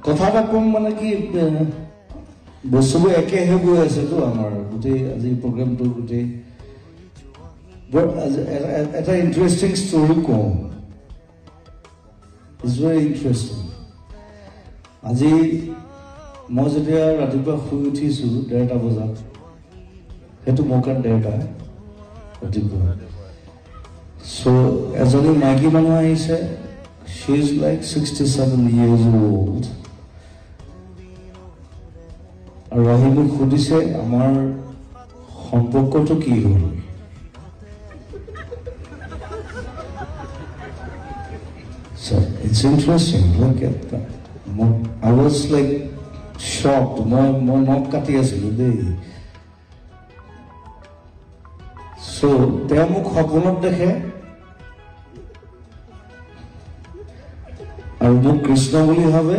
কথা এটা কম মানে কি বস্তুবোৰ একেহে গৈ আছেতো আমাৰ গোটেই আজি প্ৰগ্ৰামটো গোটেই এটা ইণ্টাৰেষ্টিং ষ্টৰী কওঁ ইটছ ভেৰি ইণ্টাৰেষ্টিং আজি মই যেতিয়া ৰাতিপুৱা শুই উঠিছোঁ 1:30 বজাত সেইটো মোৰ কাৰণে 1:30 ৰাতিপুৱা চ' এজনী মাইকী মানুহ আহিছে she is like 67 years old আৰু আহি মোক সুধিছে আমাৰ সম্পৰ্কটো কি হ'ল so it's interesting look at that I was like shocked মই নখ কাটি আছিলোঁ দেই so তেওঁ মোক সপোনত দেখে আৰু মোক কৃষ্ণ বুলি ভাবে